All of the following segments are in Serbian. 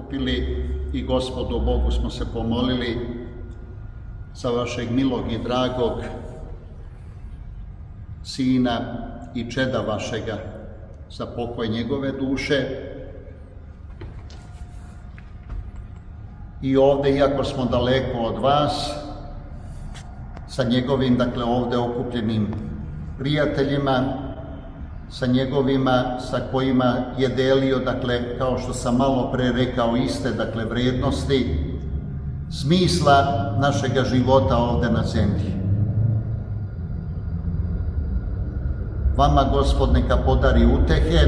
okupili i Gospodu Bogu smo se pomolili za vašeg milog i dragog sina i čeda vašega, za pokoj njegove duše. I ovde, iako smo daleko od vas, sa njegovim, dakle, ovde okupljenim prijateljima, sa njegovima, sa kojima je delio, dakle, kao što sam malo pre rekao, iste, dakle, vrednosti, smisla našega života ovde na zemlji. Vama Gospod neka podari utehe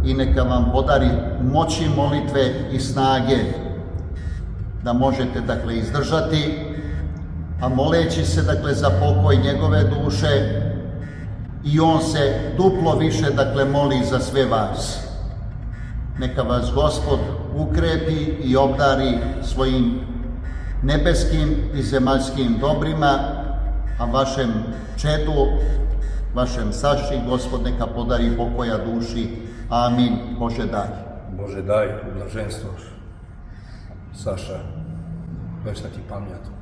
i neka vam podari moći molitve i snage da možete, dakle, izdržati, a moleći se, dakle, za pokoj njegove duše, i on se duplo više, dakle, moli za sve vas. Neka vas Gospod ukrepi i obdari svojim nebeskim i zemaljskim dobrima, a vašem čedu, vašem Saši, Gospod neka podari pokoja duši. Amin. Bože daj. Bože daj, u blaženstvo. Saša, večna ti pamjat.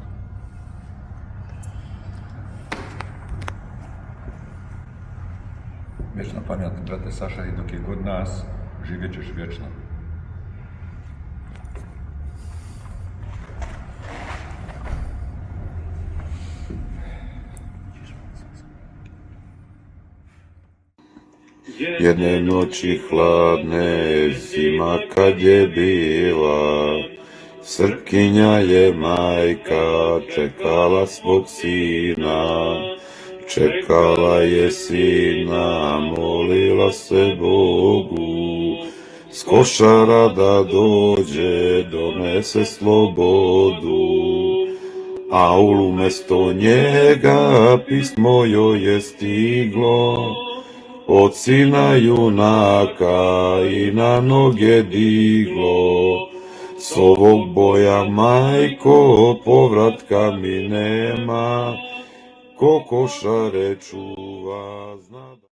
Vječna pamjat, brate Saša, i dok je god nas, živjet ćeš vječno. Jedne noći hladne, zima kad je bila, Srpkinja je majka, čekala svog sina. Čekala je sina, molila se Bogu, s košara da dođe, donese slobodu. A umesto njega pismo joj je stiglo, od sina junaka i na noge diglo. S ovog boja, majko, povratka mi nema, ko košare čuva, zna da...